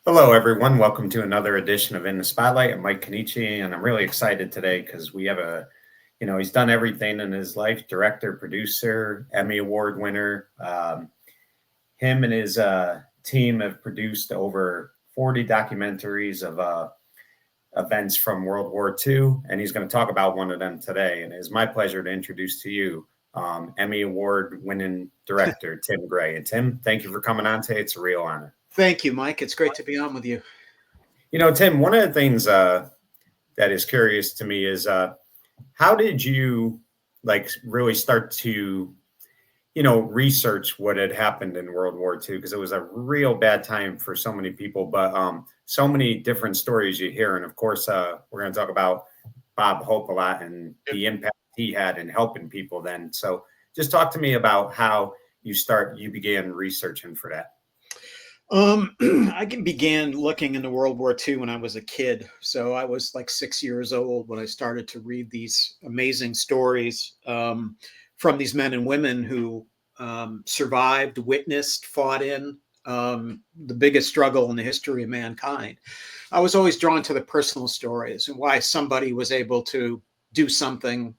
Hello, everyone. Welcome to another edition of In the Spotlight. I'm Mike Kenichi, and I'm really excited today because we have he's done everything in his life: director, producer, Emmy Award winner. Him and his team have produced over 40 documentaries of events from World War II, and he's going to talk about one of them today. And it's my pleasure to introduce to you Emmy Award winning director, Tim Gray. And Tim, thank you for coming on today. It's a real honor. Thank you, Mike. It's great to be on with you. Tim, one of the things that is curious to me is how did you really start to, research what had happened in World War II? Because it was a real bad time for so many people, but so many different stories you hear. And of course, we're going to talk about Bob Hope a lot and the impact he had in helping people then. So just talk to me about how you began researching for that. I began looking into World War II when I was a kid. So I was like 6 years old when I started to read these amazing stories from these men and women who survived, witnessed, fought in the biggest struggle in the history of mankind. I was always drawn to the personal stories and why somebody was able to do something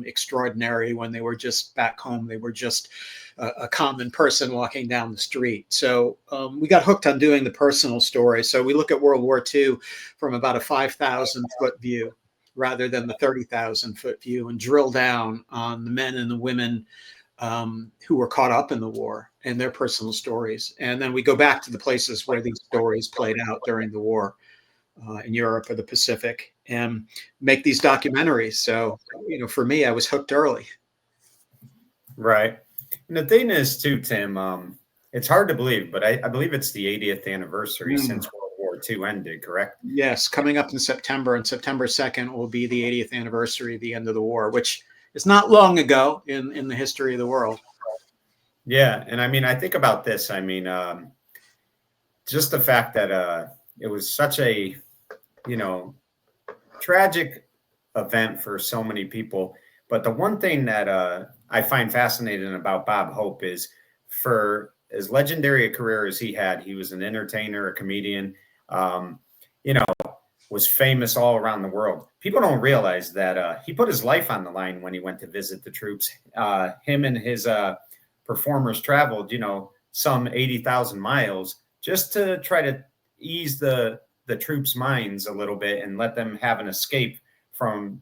extraordinary when they were just back home. They were just a common person walking down the street. So we got hooked on doing the personal story. So we look at World War II from about a 5,000 foot view rather than the 30,000 foot view and drill down on the men and the women who were caught up in the war and their personal stories. And then we go back to the places where these stories played out during the war in Europe or the Pacific and make these documentaries. So, for me, I was hooked early. Right. And the thing is, too, Tim, it's hard to believe, but I believe it's the 80th anniversary since World War II ended, correct? Yes, coming up in September, and September 2nd will be the 80th anniversary of the end of the war, which is not long ago in the history of the world. Yeah. And I mean, I think about this. I mean, just the fact that it was such a, tragic event for so many people. But the one thing that I find fascinating about Bob Hope is, for as legendary a career as he had, he was an entertainer, a comedian, was famous all around the world. People don't realize that he put his life on the line when he went to visit the troops. Him and his performers traveled, some 80,000 miles just to try to ease the troops' minds a little bit and let them have an escape from,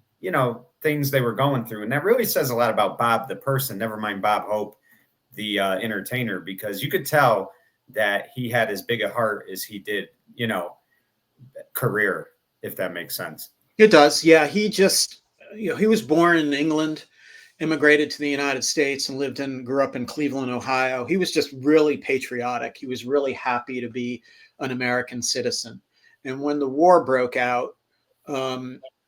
things they were going through. And that really says a lot about Bob, the person, never mind Bob Hope, the entertainer, because you could tell that he had as big a heart as he did, career, if that makes sense. It does. Yeah. He just, he was born in England, immigrated to the United States and grew up in Cleveland, Ohio. He was just really patriotic. He was really happy to be an American citizen. And when the war broke out,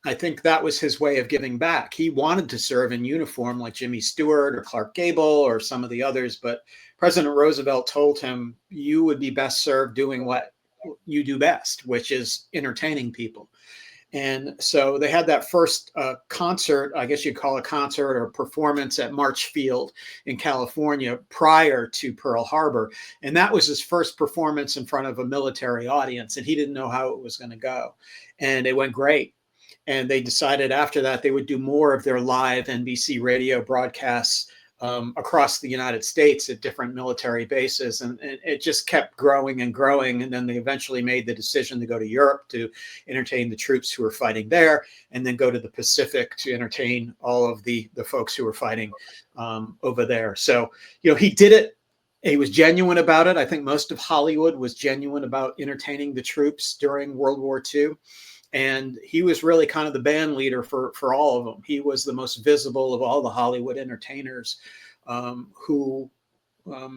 I think that was his way of giving back. He wanted to serve in uniform like Jimmy Stewart or Clark Gable or some of the others, but President Roosevelt told him, you would be best served doing what you do best, which is entertaining people. And so they had that first concert, I guess you'd call it a concert or performance at March Field in California prior to Pearl Harbor. And that was his first performance in front of a military audience. And he didn't know how it was going to go. And it went great. And they decided after that they would do more of their live NBC radio broadcasts across the United States at different military bases. And it just kept growing and growing. And then they eventually made the decision to go to Europe to entertain the troops who were fighting there, and then go to the Pacific to entertain all of the folks who were fighting over there. So, he did it. He was genuine about it. I think most of Hollywood was genuine about entertaining the troops during World War II. And he was really kind of the band leader for all of them. He was the most visible of all the Hollywood entertainers who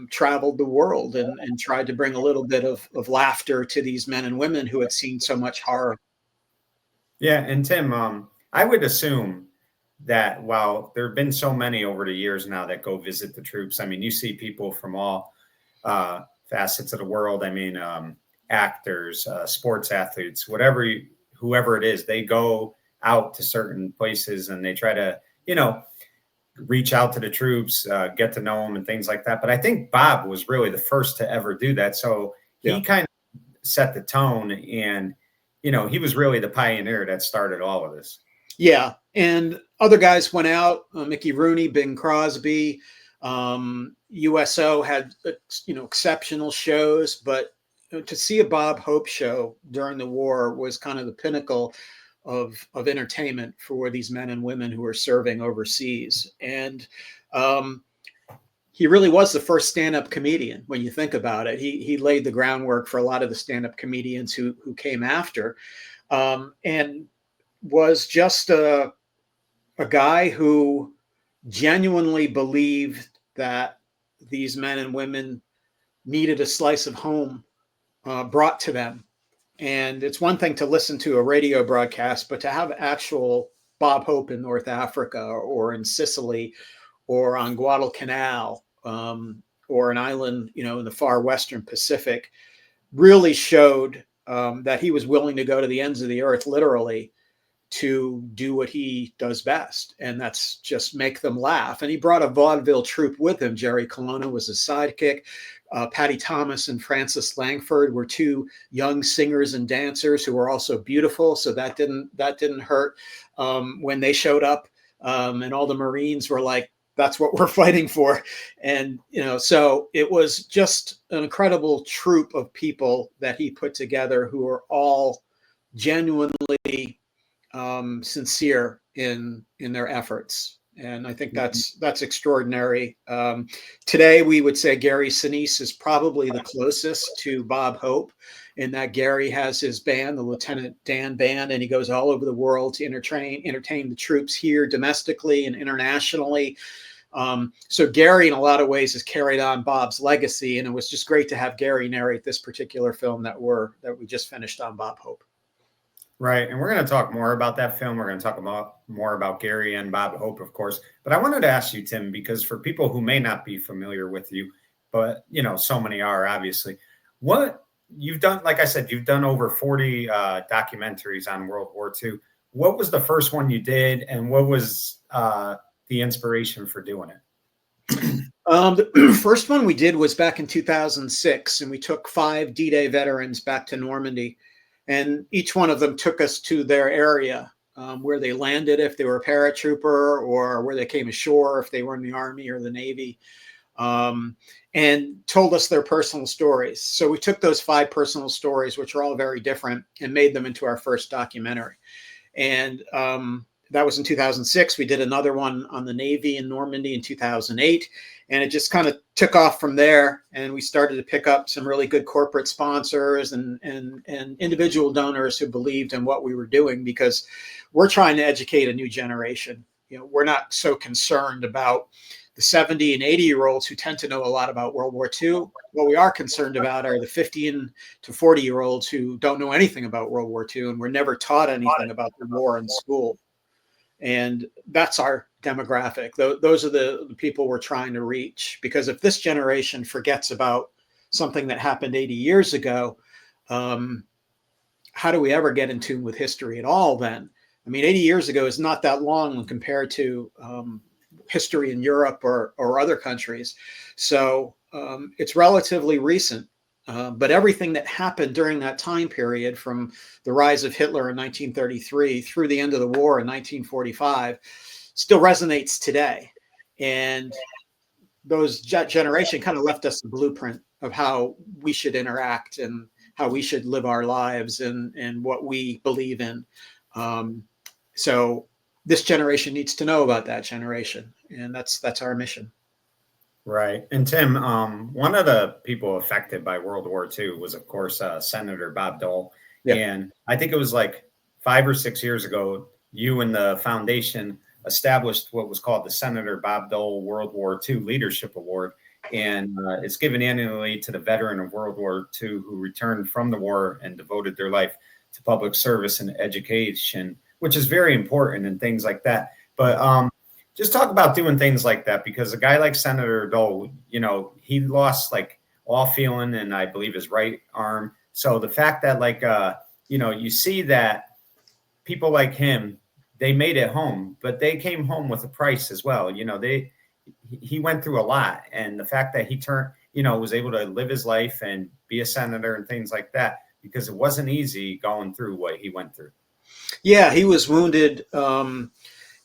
traveled the world and tried to bring a little bit of laughter to these men and women who had seen so much horror. Yeah. And Tim, I would assume that while there have been so many over the years now that go visit the troops, I mean, you see people from all facets of the world. I mean, actors, sports athletes, whoever it is, they go out to certain places and they try to, reach out to the troops, get to know them and things like that. But I think Bob was really the first to ever do that. So he kind of set the tone. And, he was really the pioneer that started all of this. Yeah. And other guys went out, Mickey Rooney, Bing Crosby, USO had, exceptional shows, but to see a Bob Hope show during the war was kind of the pinnacle of entertainment for these men and women who were serving overseas. And he really was the first stand-up comedian when you think about it. He laid the groundwork for a lot of the stand-up comedians who came after, and was just a guy who genuinely believed that these men and women needed a slice of home brought to them. And it's one thing to listen to a radio broadcast, but to have actual Bob Hope in North Africa or in Sicily or on Guadalcanal, or an island, in the far Western Pacific, really showed that he was willing to go to the ends of the earth, literally, to do what he does best. And that's just make them laugh. And he brought a vaudeville troupe with him. Jerry Colonna was his sidekick. Patty Thomas and Frances Langford were two young singers and dancers who were also beautiful. So that didn't hurt when they showed up. And all the Marines were like, that's what we're fighting for. And, so it was just an incredible troupe of people that he put together who are all genuinely sincere in their efforts. And I think that's extraordinary. Today, we would say Gary Sinise is probably the closest to Bob Hope, in that Gary has his band, the Lieutenant Dan Band, and he goes all over the world to entertain the troops here domestically and internationally. So Gary, in a lot of ways, has carried on Bob's legacy, and it was just great to have Gary narrate this particular film that we just finished on Bob Hope. Right. And we're going to talk more about that film. We're going to talk more about Gary and Bob Hope, of course. But I wanted to ask you, Tim, because for people who may not be familiar with you, but, so many are, obviously, what you've done, like I said, you've done over 40 documentaries on World War II. What was the first one you did, and what was the inspiration for doing it? The first one we did was back in 2006, and we took 5 D-Day veterans back to Normandy. And each one of them took us to their area, where they landed if they were a paratrooper, or where they came ashore if they were in the Army or the Navy, and told us their personal stories. So we took those 5 personal stories, which are all very different, and made them into our first documentary. And that was in 2006. We did another one on the Navy in Normandy in 2008. And it just kind of took off from there. And we started to pick up some really good corporate sponsors and individual donors who believed in what we were doing, because we're trying to educate a new generation. We're not so concerned about the 70 and 80-year-olds who tend to know a lot about World War II. What we are concerned about are the 50 to 40-year-olds who don't know anything about World War II and were never taught anything about the war in school. And that's our demographic. Those are the people we're trying to reach, because if this generation forgets about something that happened 80 years ago, how do we ever get in tune with history at all then? I mean, 80 years ago is not that long when compared to history in Europe or other countries. So it's relatively recent. But everything that happened during that time period, from the rise of Hitler in 1933 through the end of the war in 1945, still resonates today. And those generation kind of left us the blueprint of how we should interact and how we should live our lives and what we believe in. So this generation needs to know about that generation. And that's our mission. Right. And Tim, one of the people affected by World War II was, of course, Senator Bob Dole. Yeah. And I think it was like 5 or 6 years ago, you and the foundation established what was called the Senator Bob Dole World War II Leadership Award. And it's given annually to the veteran of World War II who returned from the war and devoted their life to public service and education, which is very important and things like that. But just talk about doing things like that, because a guy like Senator Dole, he lost like all feeling and I believe his right arm. So the fact that you see that people like him, they made it home, but they came home with a price as well. He went through a lot, and the fact that he was able to live his life and be a senator and things like that, because it wasn't easy going through what he went through. Yeah, he was wounded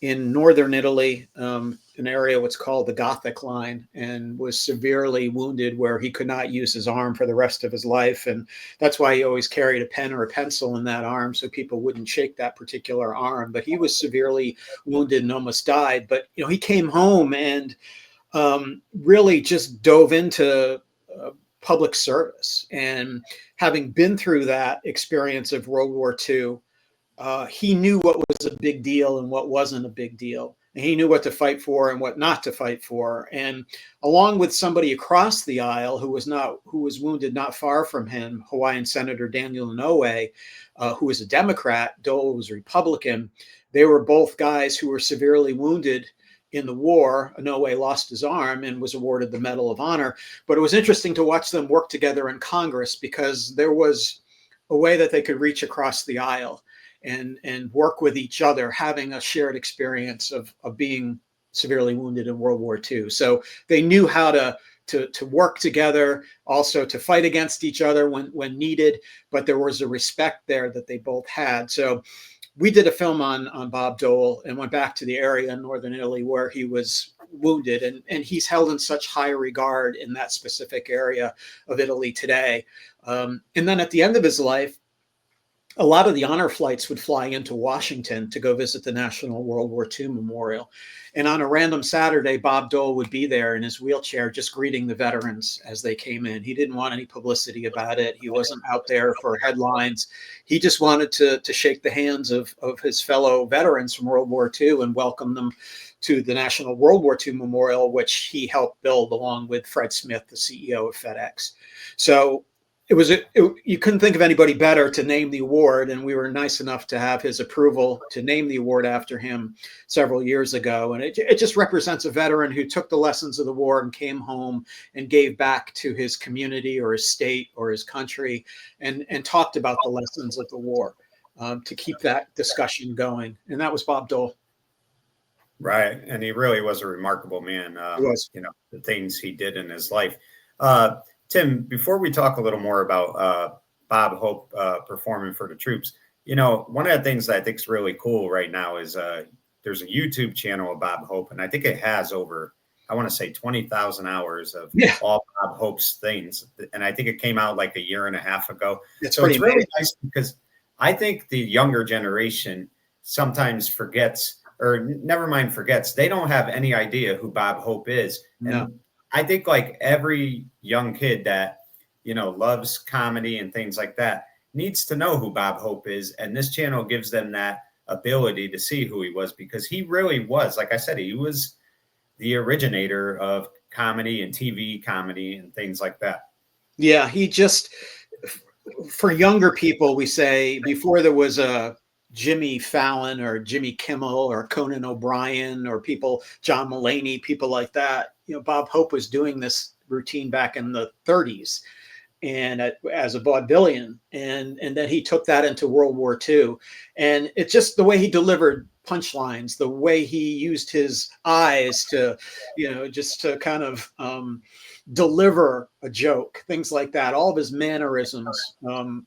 in northern Italy, an area what's called the Gothic Line, and was severely wounded where he could not use his arm for the rest of his life. And that's why he always carried a pen or a pencil in that arm so people wouldn't shake that particular arm. But he was severely wounded and almost died. But, he came home and really just dove into public service. And having been through that experience of World War II, he knew what was a big deal and what wasn't a big deal. And he knew what to fight for and what not to fight for. And along with somebody across the aisle who was wounded not far from him, Hawaiian Senator Daniel Inouye, who was a Democrat, Dole was a Republican. They were both guys who were severely wounded in the war. Inouye lost his arm and was awarded the Medal of Honor. But it was interesting to watch them work together in Congress because there was a way that they could reach across the aisle and work with each other, having a shared experience of being severely wounded in World War II. So they knew how to work together, also to fight against each other when needed, but there was a respect there that they both had. So we did a film on Bob Dole and went back to the area in northern Italy where he was wounded, and he's held in such high regard in that specific area of Italy today. And then at the end of his life, a lot of the honor flights would fly into Washington to go visit the National World War II Memorial. And on a random Saturday, Bob Dole would be there in his wheelchair just greeting the veterans as they came in. He didn't want any publicity about it. He wasn't out there for headlines. He just wanted to shake the hands of his fellow veterans from World War II and welcome them to the National World War II Memorial, which he helped build along with Fred Smith, the CEO of FedEx. So you couldn't think of anybody better to name the award, and we were nice enough to have his approval to name the award after him several years ago. And it just represents a veteran who took the lessons of the war and came home and gave back to his community or his state or his country and talked about the lessons of the war to keep that discussion going. And that was Bob Dole. Right, and he really was a remarkable man. He was. The things he did in his life. Tim, before we talk a little more about Bob Hope performing for the troops, one of the things that I think is really cool right now is there's a YouTube channel of Bob Hope, and I think it has over, I want to say 20,000 hours of all Bob Hope's things. And I think it came out like a year and a half ago. So it's really nice because I think the younger generation sometimes forgets, or never mind forgets, they don't have any idea who Bob Hope is. No. And I think like every young kid that, loves comedy and things like that needs to know who Bob Hope is. And this channel gives them that ability to see who he was, because he really was, like I said, he was the originator of comedy and TV comedy and things like that. Yeah, he just, for younger people, we say, before there was a Jimmy Fallon or Jimmy Kimmel or Conan O'Brien or John Mulaney, people like that, Bob Hope was doing this routine back in the 30s and as a vaudevillian. And then he took that into World War II. And it's just the way he delivered punchlines, the way he used his eyes to, just to kind of deliver a joke, things like that. All of his mannerisms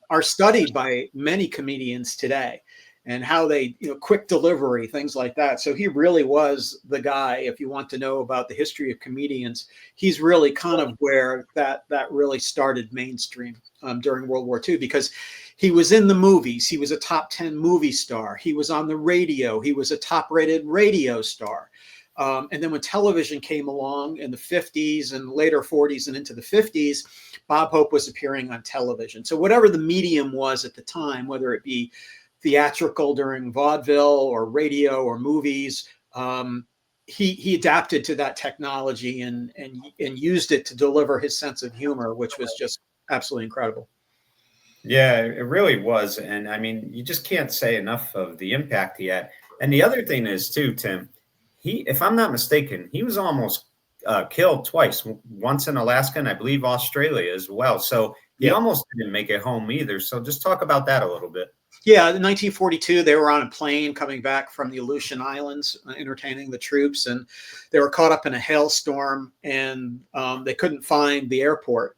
are studied by many comedians today, and how they, quick delivery, things like that. So he really was the guy. If you want to know about the history of comedians, he's really kind of where that really started mainstream during World War II, because he was in the movies. He was a top 10 movie star. He was on the radio. He was a top-rated radio star. And then when television came along in the 50s and later 40s and into the 50s, Bob Hope was appearing on television. So whatever the medium was at the time, whether it be theatrical during vaudeville or radio or movies, he adapted to that technology and used it to deliver his sense of humor, which was just absolutely incredible. Yeah, it really was. And I mean, you just can't say enough of the impact he had. And the other thing is too, Tim, if I'm not mistaken, he was almost killed twice, once in Alaska and I believe Australia as well. So he almost didn't make it home either. So just talk about that a little bit. Yeah, in 1942, they were on a plane coming back from the Aleutian Islands, entertaining the troops, and they were caught up in a hailstorm, and they couldn't find the airport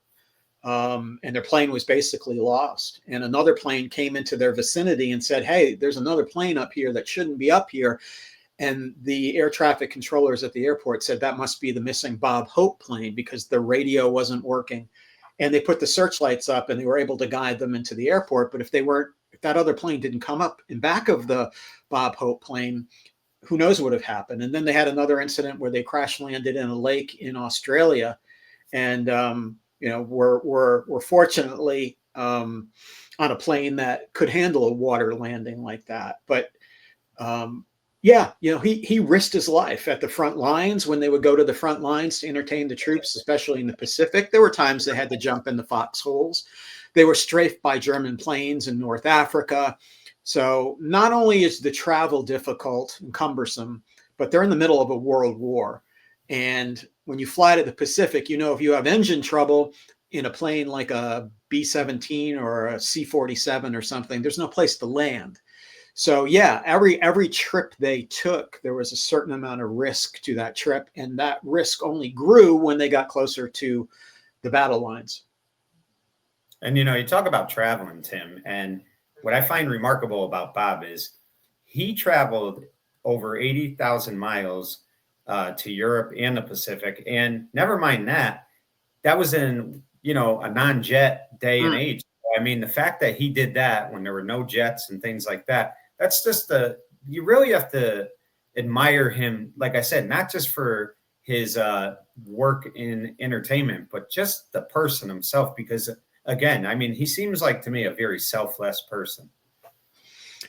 and their plane was basically lost. And another plane came into their vicinity and said, "Hey, there's another plane up here that shouldn't be up here." And the air traffic controllers at the airport said that must be the missing Bob Hope plane because the radio wasn't working. And they put the searchlights up and they were able to guide them into the airport. But if that other plane didn't come up in back of the Bob Hope plane, who knows what would have happened. And then they had another incident where they crash landed in a lake in Australia. And, were fortunately on a plane that could handle a water landing like that. But he risked his life at the front lines when they would go to the front lines to entertain the troops, especially in the Pacific. There were times they had to jump in the foxholes. They were strafed by German planes in North Africa. So not only is the travel difficult and cumbersome, but they're in the middle of a world war. And when you fly to the Pacific, if you have engine trouble in a plane like a B-17 or a C-47 or something, there's no place to land. So yeah, every trip they took, there was a certain amount of risk to that trip. And that risk only grew when they got closer to the battle lines. And, you talk about traveling, Tim, and what I find remarkable about Bob is he traveled over 80,000 miles to Europe and the Pacific. And never mind that was in, a non-jet day and age. I mean, the fact that he did that when there were no jets and things like that, that's just you really have to admire him. Like I said, not just for his work in entertainment, but just the person himself, because again, I mean, he seems like to me a very selfless person.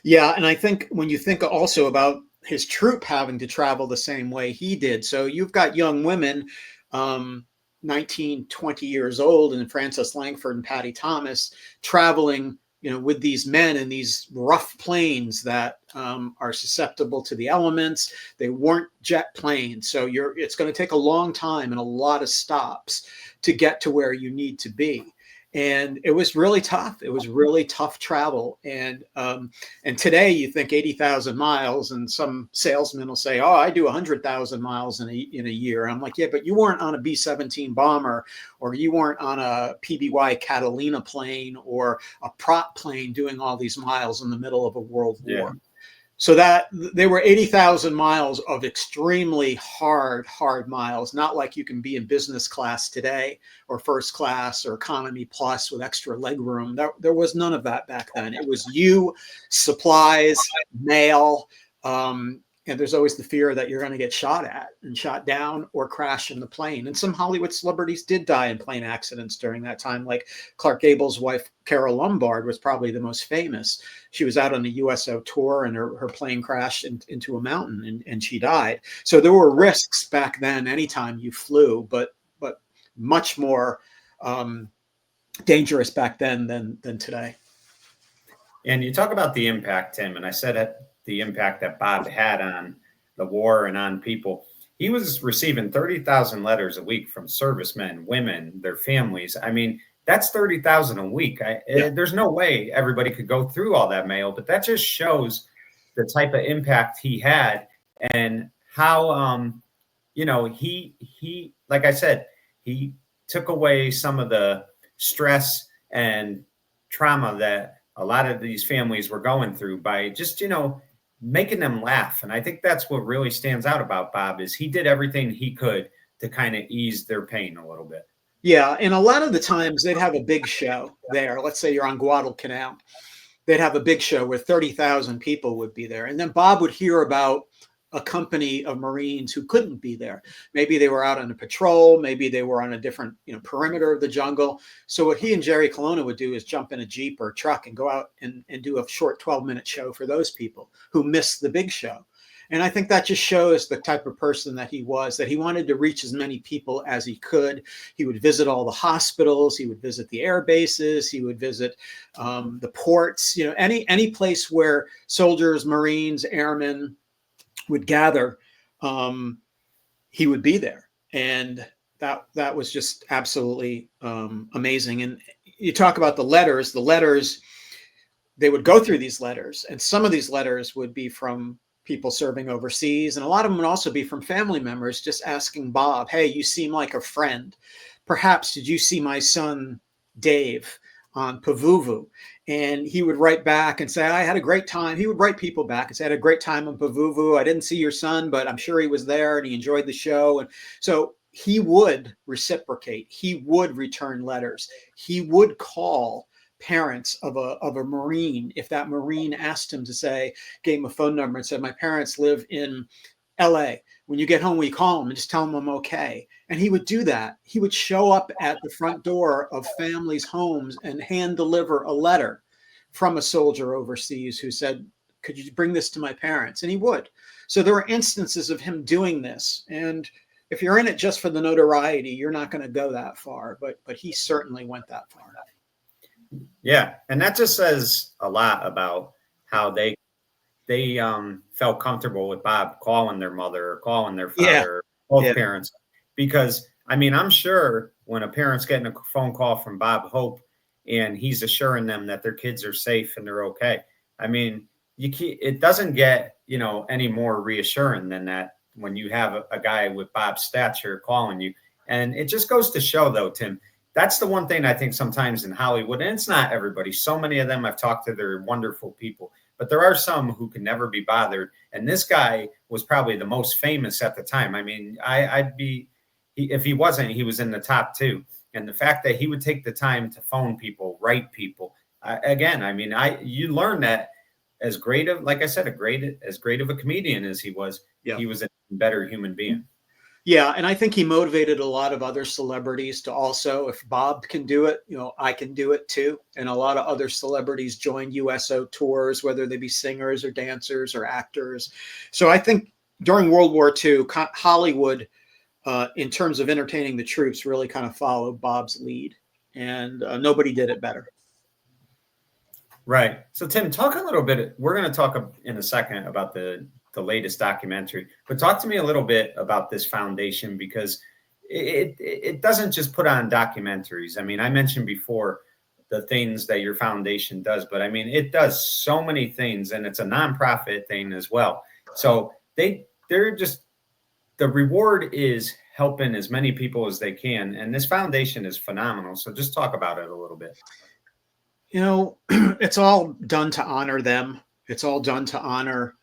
Yeah. And I think when you think also about his troupe having to travel the same way he did. So you've got young women, 19, 20 years old, and Frances Langford and Patty Thomas traveling, with these men in these rough planes that are susceptible to the elements. They weren't jet planes. So it's going to take a long time and a lot of stops to get to where you need to be. And it was really tough. It was really tough travel. And today you think 80,000 miles, and some salesman will say, "Oh, I do 100,000 miles in a year." And I'm like, "Yeah, but you weren't on a B-17 bomber, or you weren't on a PBY Catalina plane or a prop plane doing all these miles in the middle of a world war." Yeah. So that they were 80,000 miles of extremely hard miles, not like you can be in business class today or first class or economy plus with extra leg room. There was none of that back then. It was supplies, mail, and there's always the fear that you're going to get shot at and shot down or crash in the plane. And some Hollywood celebrities did die in plane accidents during that time. Like Clark Gable's wife, Carol Lombard, was probably the most famous. She was out on a USO tour and her plane crashed into a mountain and she died. So there were risks back then anytime you flew, but much more dangerous back then than today. And you talk about the impact, Tim, and I said the impact that Bob had on the war and on people. He was receiving 30,000 letters a week from servicemen, women, their families. I mean, that's 30,000 a week. There's no way everybody could go through all that mail, but that just shows the type of impact he had and how, he, like I said, he took away some of the stress and trauma that a lot of these families were going through by just, making them laugh. And I think that's what really stands out about Bob is he did everything he could to kind of ease their pain a little bit. Yeah. And a lot of the times they'd have a big show there. Let's say you're on Guadalcanal. They'd have a big show where 30,000 people would be there. And then Bob would hear about a company of Marines who couldn't be there. Maybe they were out on a patrol. Maybe they were on a different, perimeter of the jungle. So what he and Jerry Colonna would do is jump in a Jeep or a truck and go out and do a short 12-minute show for those people who missed the big show. And I think that just shows the type of person that he was, that he wanted to reach as many people as he could. He would visit all the hospitals. He would visit the air bases. He would visit the ports, any place where soldiers, Marines, airmen would gather, he would be there. And that was just absolutely amazing. And you talk about the letters, they would go through these letters, and some of these letters would be from people serving overseas. And a lot of them would also be from family members just asking Bob, "Hey, you seem like a friend. Perhaps did you see my son Dave on Pavuvu. And he would write back and say, I had a great time. He would write people back and say, I had a great time on Pavuvu. I didn't see your son, but I'm sure he was there and he enjoyed the show. And so he would reciprocate. He would return letters. He would call parents of a Marine if that Marine asked him to say, gave him a phone number and said, my parents live in LA. When you get home, we call them and just tell them I'm okay. And he would do that. He would show up at the front door of families' homes and hand deliver a letter from a soldier overseas who said, could you bring this to my parents? And he would. So there were instances of him doing this. And if you're in it just for the notoriety, you're not going to go that far. But he certainly went that far. Yeah. And that just says a lot about how they felt comfortable with Bob calling their mother or calling their father, both parents, because I mean, I'm sure when a parent's getting a phone call from Bob Hope and he's assuring them that their kids are safe and they're okay. I mean, it doesn't get, any more reassuring than that when you have a guy with Bob's stature calling you. And it just goes to show, though, Tim, that's the one thing I think sometimes in Hollywood, and it's not everybody. So many of them I've talked to, they're wonderful people. But there are some who can never be bothered. And this guy was probably the most famous at the time. I mean, if he wasn't, he was in the top two. And the fact that he would take the time to phone people, write people, you learn that as great of, like I said, as great of a comedian as he was, he was a better human being. Yeah, and I think he motivated a lot of other celebrities to also, if Bob can do it, I can do it too. And a lot of other celebrities joined USO tours, whether they be singers or dancers or actors. So I think during World War II, Hollywood, in terms of entertaining the troops, really kind of followed Bob's lead. And nobody did it better. Right. So, Tim, talk a little bit. We're going to talk in a second about the latest documentary, but talk to me a little bit about this foundation, because it doesn't just put on documentaries. I mean, I mentioned before the things that your foundation does, but I mean, it does so many things, and it's a nonprofit thing as well. So they're just, the reward is helping as many people as they can. And this foundation is phenomenal. So just talk about it a little bit. It's all done to honor them. It's all done to honor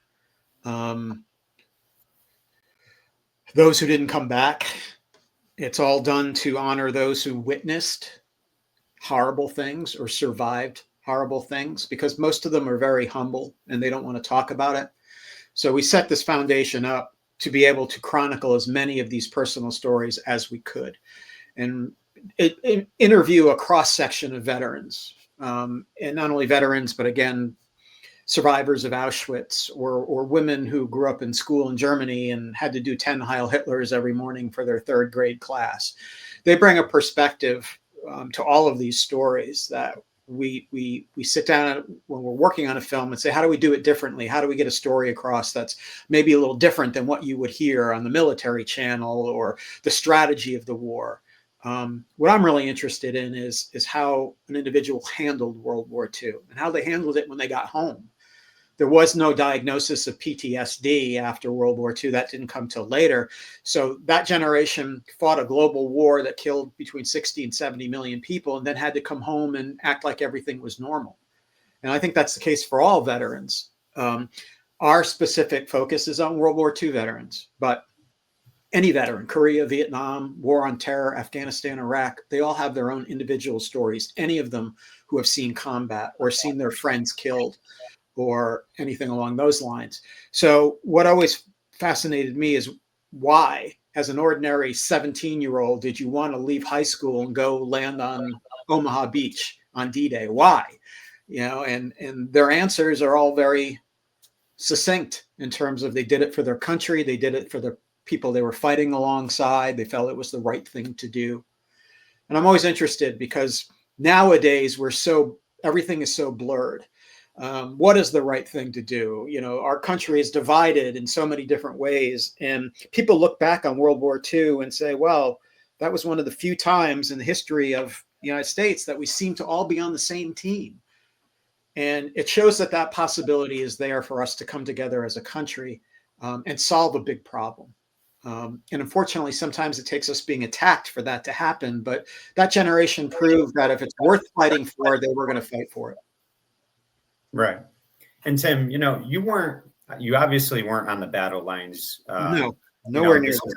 those who didn't come back. It's all done to honor those who witnessed horrible things or survived horrible things, because most of them are very humble and they don't want to talk about it. So we set this foundation up to be able to chronicle as many of these personal stories as we could, and interview a cross section of veterans, and not only veterans, but again, survivors of Auschwitz, or women who grew up in school in Germany and had to do 10 Heil Hitlers every morning for their third grade class. They bring a perspective to all of these stories that we sit down when we're working on a film and say, how do we do it differently? How do we get a story across that's maybe a little different than what you would hear on the military channel or the strategy of the war? What I'm really interested in is how an individual handled World War II and how they handled it when they got home. There was no diagnosis of PTSD after World War II. That didn't come till later. So that generation fought a global war that killed between 60 and 70 million people, and then had to come home and act like everything was normal. And I think that's the case for all veterans. Our specific focus is on World War II veterans, but any veteran, Korea, Vietnam, War on Terror, Afghanistan, Iraq, they all have their own individual stories. Any of them who have seen combat or seen their friends killed or anything along those lines. So what always fascinated me is why, as an ordinary 17-year-old, did you want to leave high school and go land on Omaha Beach on D-Day? Why? And their answers are all very succinct in terms of they did it for their country. They did it for the people they were fighting alongside. They felt it was the right thing to do. And I'm always interested because nowadays everything is so blurred. What is the right thing to do? Our country is divided in so many different ways. And people look back on World War II and say, well, that was one of the few times in the history of the United States that we seem to all be on the same team. And it shows that possibility is there for us to come together as a country and solve a big problem. And unfortunately, sometimes it takes us being attacked for that to happen. But that generation proved that if it's worth fighting for, they were going to fight for it. Right. And Tim, you obviously weren't on the battle lines. No, nowhere near This was,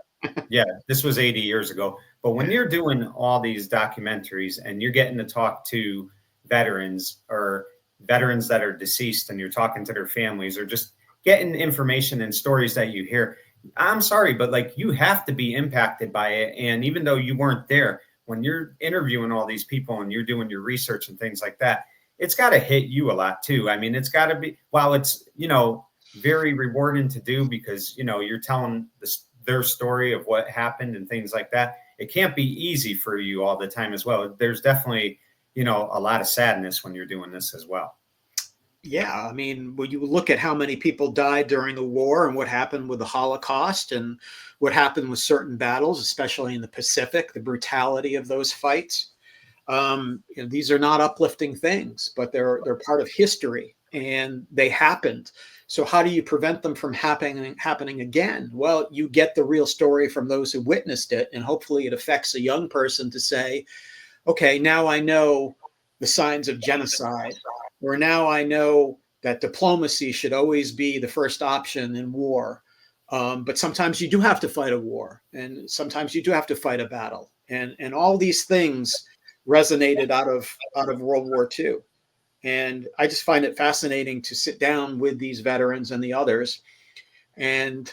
yeah, this was 80 years ago. But when you're doing all these documentaries and you're getting to talk to veterans or veterans that are deceased, and you're talking to their families or just getting information and stories that you hear, I'm sorry, but like, you have to be impacted by it. And even though you weren't there, when you're interviewing all these people and you're doing your research and things like that, it's got to hit you a lot too. I mean, it's got to be, while it's, very rewarding to do, because, you're telling their story of what happened and things like that. It can't be easy for you all the time as well. There's definitely, a lot of sadness when you're doing this as well. Yeah, I mean, when you look at how many people died during the war and what happened with the Holocaust and what happened with certain battles, especially in the Pacific, the brutality of those fights, these are not uplifting things, but they're part of history and they happened. So how do you prevent them from happening again? Well, you get the real story from those who witnessed it, and hopefully it affects a young person to say, okay, now I know the signs of genocide, or now I know that diplomacy should always be the first option in war. But sometimes you do have to fight a war, and sometimes you do have to fight a battle, and all these things resonated out of World War II. And I just find it fascinating to sit down with these veterans and the others and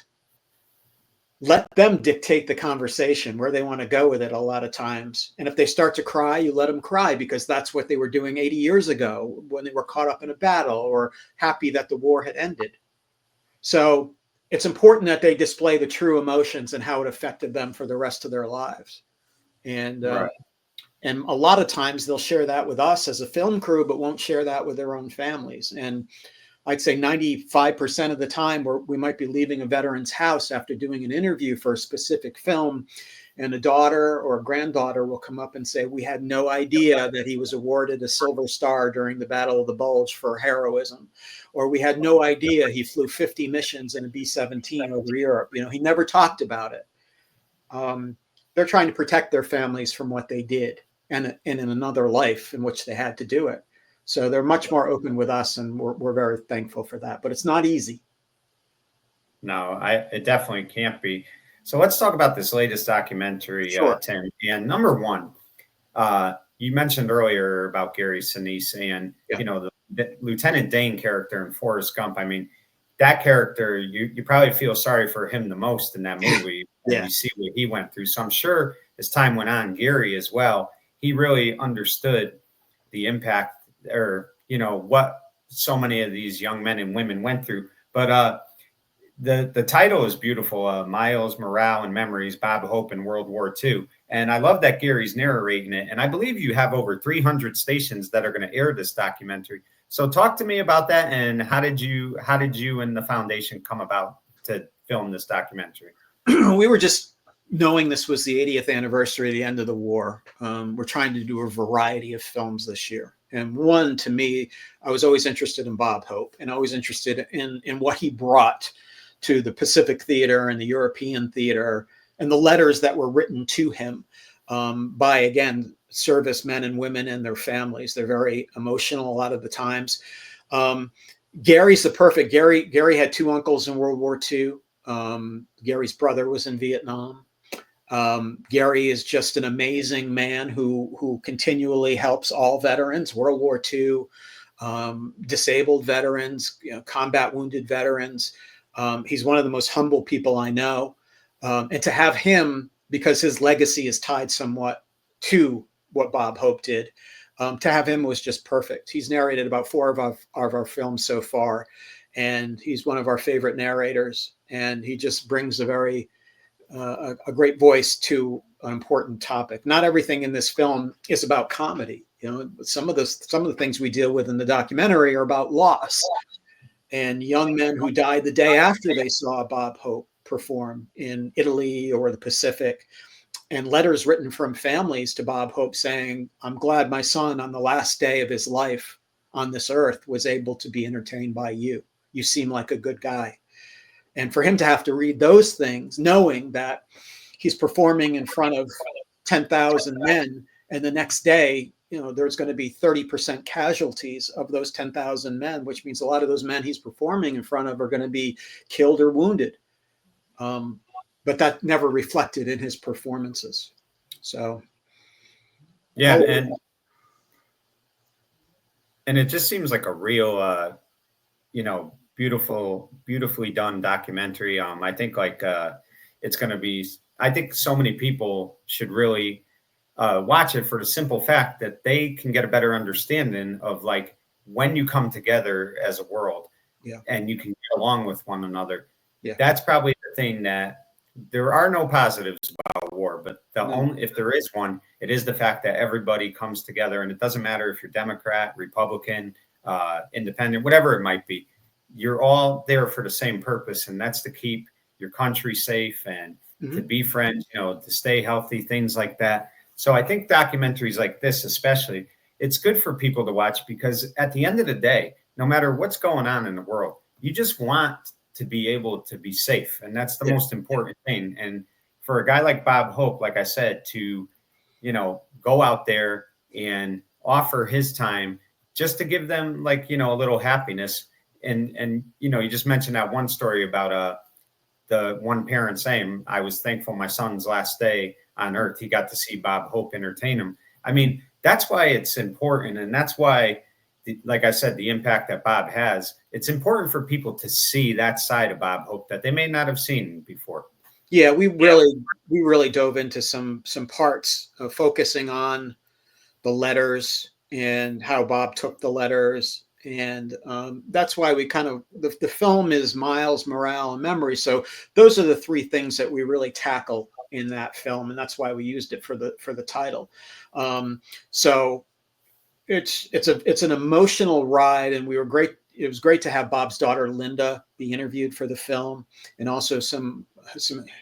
let them dictate the conversation where they want to go with it a lot of times. And if they start to cry, you let them cry, because that's what they were doing 80 years ago when they were caught up in a battle or happy that the war had ended. So it's important that they display the true emotions and how it affected them for the rest of their lives. And Right. And a lot of times they'll share that with us as a film crew, but won't share that with their own families. And I'd say 95% of the time we might be leaving a veteran's house after doing an interview for a specific film, and a daughter or a granddaughter will come up and say, we had no idea that he was awarded a Silver Star during the Battle of the Bulge for heroism. Or we had no idea he flew 50 missions in a B-17 over Europe. He never talked about it. They're trying to protect their families from what they did, and in another life in which they had to do it. So they're much more open with us, and we're very thankful for that. But it's not easy. No, it definitely can't be. So let's talk about this latest documentary, Sure. Tim. And number one, you mentioned earlier about Gary Sinise and, Yeah. the Lieutenant Dane character in Forrest Gump. I mean, that character, you probably feel sorry for him the most in that movie. Yeah. And you see what he went through. So I'm sure as time went on, Gary as well, he really understood the impact, or, what so many of these young men and women went through. But the title is beautiful, Miles, Morale, and Memories, Bob Hope in World War II. And I love that Gary's narrating it. And I believe you have over 300 stations that are going to air this documentary. So talk to me about that, and how did you and the foundation come about to film this documentary? We were just knowing this was the 80th anniversary of the end of the war. We're trying to do a variety of films this year. And one, to me, I was always interested in Bob Hope, and always interested in what he brought to the Pacific theater and the European theater, and the letters that were written to him by, again, servicemen and women and their families. They're very emotional a lot of the times. Gary's the perfect. Gary had two uncles in World War II. Gary's brother was in Vietnam. Gary is just an amazing man who continually helps all veterans, World War II, disabled veterans, combat wounded veterans. He's one of the most humble people I know. And to have him, because his legacy is tied somewhat to what Bob Hope did, to have him was just perfect. He's narrated about 4 of our films so far, and he's one of our favorite narrators. And he just brings a great voice to an important topic. Not everything in this film is about comedy. Some of the things we deal with in the documentary are about loss, and young men who died the day after they saw Bob Hope perform in Italy or the Pacific, and letters written from families to Bob Hope saying, I'm glad my son on the last day of his life on this earth was able to be entertained by you. You seem like a good guy. And for him to have to read those things, knowing that he's performing in front of 10,000 men, and the next day, there's going to be 30% casualties of those 10,000 men, which means a lot of those men he's performing in front of are going to be killed or wounded. But that never reflected in his performances. So, yeah, and it just seems like a real, beautifully done documentary. I think it's going to be. I think so many people should really watch it for the simple fact that they can get a better understanding of like when you come together as a world, and you can get along with one another. Yeah. That's probably the thing that there are no positives about war, but if there is one, it is the fact that everybody comes together, and it doesn't matter if you're Democrat, Republican, independent, whatever it might be. You're all there for the same purpose, and that's to keep your country safe and to be friends, to stay healthy, things like that. So I think documentaries like this, especially, it's good for people to watch, because at the end of the day, no matter what's going on in the world, you just want to be able to be safe. And that's the most important thing. And for a guy like Bob Hope, like I said, to, go out there and offer his time just to give them a little happiness. And you just mentioned that one story about the one parent saying, I was thankful my son's last day on earth, he got to see Bob Hope entertain him. I mean, that's why it's important. And that's why, like I said, the impact that Bob has, it's important for people to see that side of Bob Hope that they may not have seen before. Yeah, we really dove into some parts of focusing on the letters and how Bob took the letters. And that's why we the film is Miles, morale, and memory. So those are the three things that we really tackle in that film, and that's why we used it for the title. So it's an emotional ride, and it was great to have Bob's daughter Linda be interviewed for the film, and also some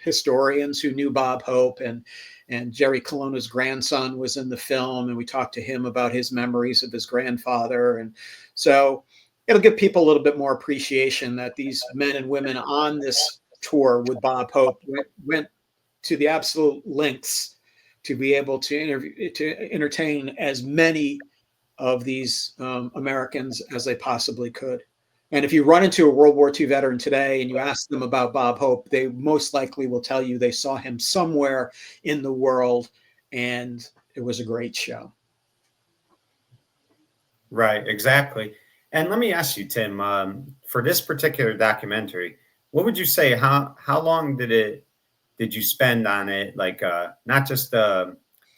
historians who knew Bob Hope, and Jerry Colonna's grandson was in the film, and we talked to him about his memories of his grandfather. And so it'll give people a little bit more appreciation that these men and women on this tour with Bob Hope went to the absolute lengths to be able to entertain as many of these Americans as they possibly could. And if you run into a World War II veteran today and you ask them about Bob Hope, they most likely will tell you they saw him somewhere in the world, and it was a great show. Right, exactly. And let me ask you, Tim, for this particular documentary, what would you say, how long did you spend on it? Like, not just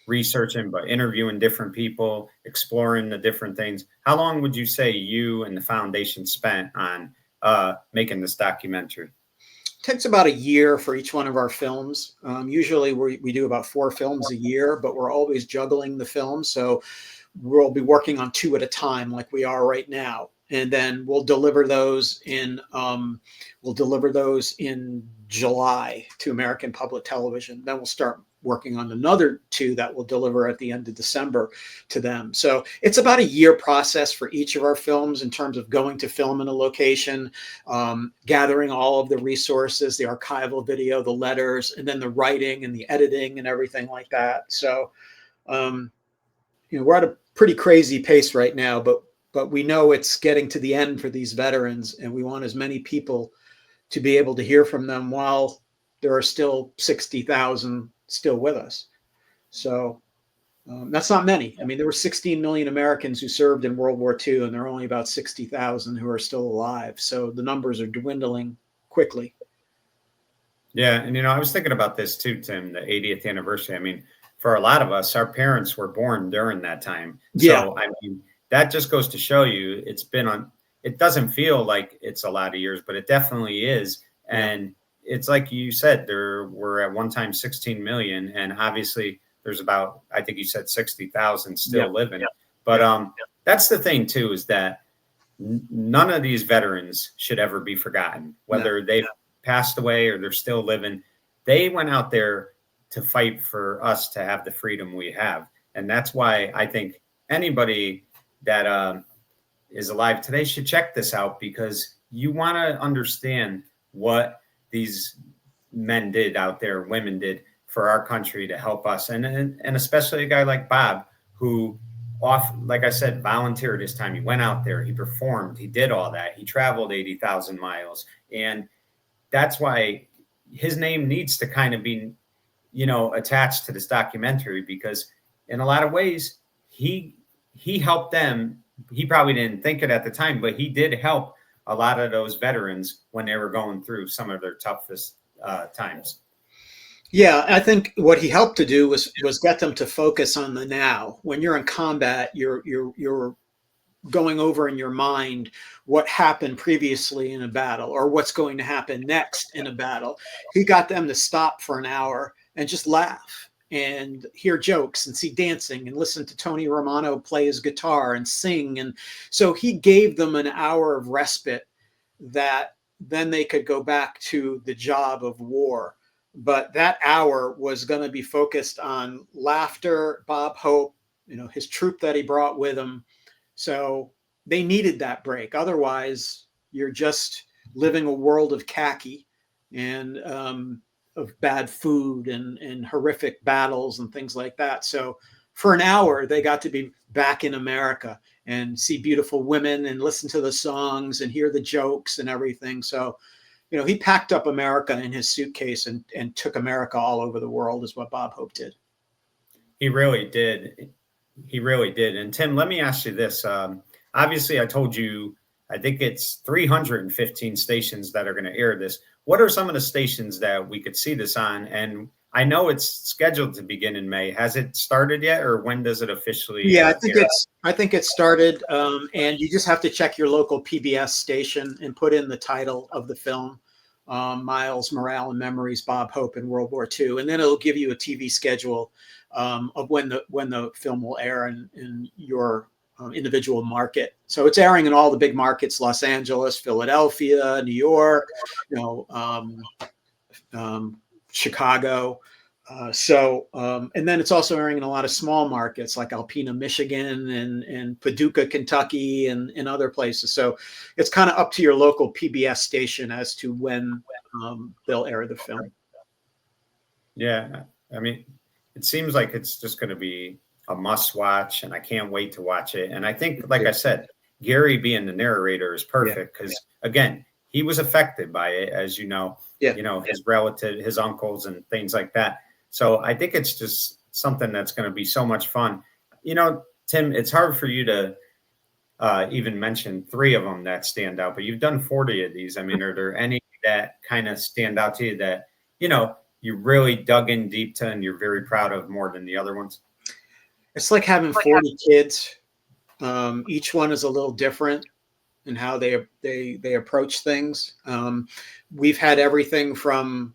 researching, but interviewing different people, exploring the different things. How long would you say you and the foundation spent on making this documentary? It takes about a year for each one of our films. Usually we do about 4 films a year, but we're always juggling the films. So we'll be working on 2 at a time, like we are right now. And then we'll deliver those in July to American Public Television. Then we'll start working on another 2 that will deliver at the end of December to them. So it's about a year process for each of our films in terms of going to film in a location, gathering all of the resources, the archival video, the letters, and then the writing and the editing and everything like that. So, we're at a pretty crazy pace right now, but we know it's getting to the end for these veterans, and we want as many people to be able to hear from them while there are still 60,000 still with us. So that's not many. I mean, there were 16 million Americans who served in World War II, and there are only about 60,000 who are still alive. So the numbers are dwindling quickly. Yeah. And, I was thinking about this too, Tim, the 80th anniversary. I mean, for a lot of us, our parents were born during that time. Yeah. So, I mean, that just goes to show you it doesn't feel like it's a lot of years, but it definitely is. And it's like you said, there were at one time 16 million, and obviously there's about, I think you said 60,000 still living. But that's the thing too, is that none of these veterans should ever be forgotten, whether they've passed away or they're still living. They went out there to fight for us to have the freedom we have. And that's why I think anybody that is alive today should check this out, because you want to understand what these men did out there, women did for our country to help us. And especially a guy like Bob, who like I said, volunteered his time. He went out there, he performed, he did all that. He traveled 80,000 miles. And that's why his name needs to kind of be, attached to this documentary, because in a lot of ways, he helped them. He probably didn't think it at the time, but he did help a lot of those veterans when they were going through some of their toughest times. Yeah, I think what he helped to do was get them to focus on the now. When you're in combat, you're going over in your mind what happened previously in a battle or what's going to happen next in a battle. He got them to stop for an hour and just laugh and hear jokes and see dancing and listen to Tony Romano play his guitar and sing. And so he gave them an hour of respite that then they could go back to the job of war. But that hour was going to be focused on laughter, Bob Hope, his troupe that he brought with him. So they needed that break. Otherwise, you're just living a world of khaki and of bad food and horrific battles and things like that. So for an hour, they got to be back in America and see beautiful women and listen to the songs and hear the jokes and everything. So he packed up America in his suitcase and took America all over the world, is what Bob Hope did. He really did. He really did. And Tim, let me ask you this. Obviously, I told you, I think it's 315 stations that are going to air this. What are some of the stations that we could see this on? And I know it's scheduled to begin in May. Has it started yet, or when does it officially? Yeah, I think it started, and you just have to check your local PBS station and put in the title of the film, Miles, Morale, and Memories, Bob Hope in World War II, and then it'll give you a TV schedule of when the film will air in your individual market. So it's airing in all the big markets: Los Angeles, Philadelphia, New York, Chicago. And then it's also airing in a lot of small markets like Alpena, Michigan, and Paducah, Kentucky, and other places. So it's kind of up to your local PBS station as to when they'll air the film. Yeah, I mean, it seems like it's just going to be a must watch, and I can't wait to watch it. And I think, like I said, Gary being the narrator is perfect because, again, he was affected by it, as you know, his relative, his uncles and things like that. So I think it's just something that's going to be so much fun. Tim, it's hard for you to even mention 3 of them that stand out, but you've done 40 of these. I mean, are there any that kind of stand out to you that, you really dug in deep to and you're very proud of more than the other ones? It's like having 40 kids. Each one is a little different in how they approach things. We've had everything from,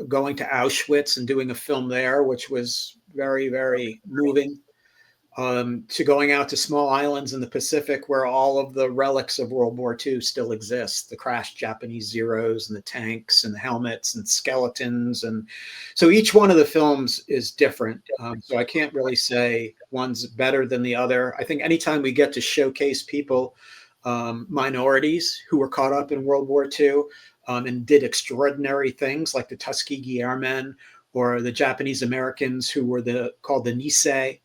going to Auschwitz and doing a film there, which was very, very moving, to going out to small islands in the Pacific where all of the relics of World War II still exist, the crashed Japanese Zeros and the tanks and the helmets and skeletons. And so each one of the films is different. So I can't really say one's better than the other. I think anytime we get to showcase people, minorities who were caught up in World War II and did extraordinary things like the Tuskegee Airmen or the Japanese Americans who were called the Nisei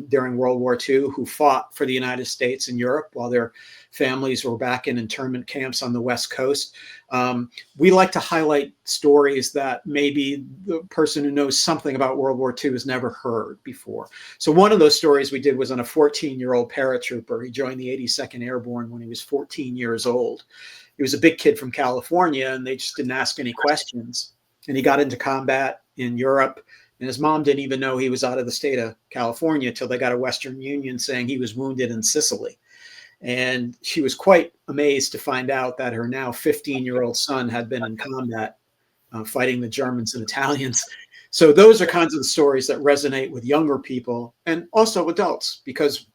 during World War II, who fought for the United States and Europe while their families were back in internment camps on the West Coast. We like to highlight stories that maybe the person who knows something about World War II has never heard before. So one of those stories we did was on a 14-year-old paratrooper. He joined the 82nd Airborne when he was 14 years old. He was a big kid from California, and they just didn't ask any questions. And he got into combat in Europe. And his mom didn't even know he was out of the state of California till they got a Western Union saying he was wounded in Sicily. And she was quite amazed to find out that her now 15-year-old son had been in combat fighting the Germans and Italians. So those are kinds of the stories that resonate with younger people and also adults, because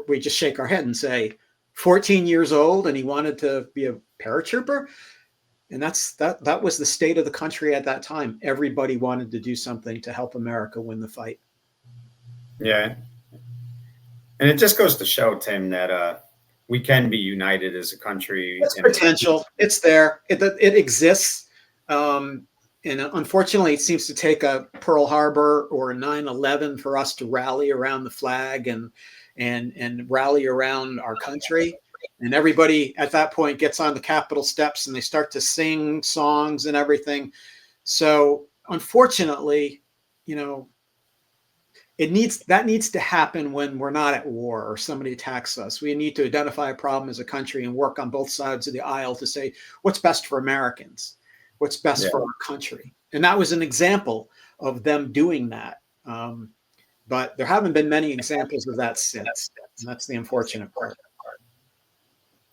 we just shake our head and say, 14 years old and he wanted to be a paratrooper? And that was the state of the country at that time. Everybody wanted to do something to help America win the fight. Yeah. And it just goes to show, Tim, that we can be united as a country. It's potential. It's there. It exists. And unfortunately, it seems to take a Pearl Harbor or a 9/11 for us to rally around the flag and rally around our country. And everybody at that point gets on the Capitol steps and they start to sing songs and everything. So unfortunately, you know, that needs to happen when we're not at war or somebody attacks us. We need to identify a problem as a country and work on both sides of the aisle to say what's best for Americans, what's best for our country. And that was an example of them doing that. But there haven't been many examples of that since. And that's the unfortunate part.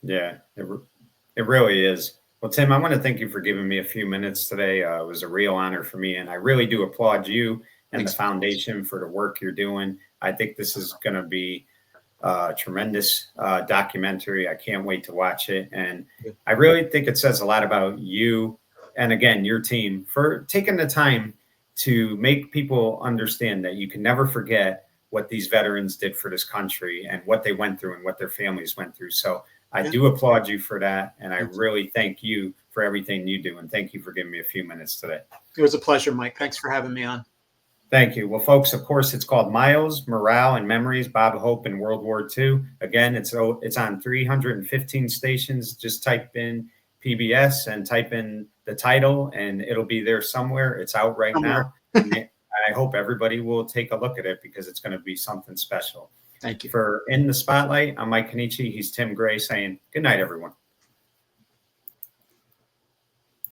Yeah, it really is. Well, Tim, I want to thank you for giving me a few minutes today. It was a real honor for me, and I really do applaud you and the foundation for the work you're doing. I think this is going to be a tremendous documentary. I can't wait to watch it. And I really think it says a lot about you and, again, your team for taking the time to make people understand that you can never forget what these veterans did for this country and what they went through and what their families went through. So I do applaud you for that. And I really thank you for everything you do. And thank you for giving me a few minutes today. It was a pleasure, Mike. Thanks for having me on. Thank you. Well, folks, of course, it's called Miles, Morale, and Memories, Bob Hope in World War II. Again, it's on 315 stations. Just type in PBS and type in the title, and it'll be there somewhere. It's out right now. I hope everybody will take a look at it because it's going to be something special. Thank you. For In the Spotlight, I'm Mike Kenichi. He's Tim Gray saying good night, everyone.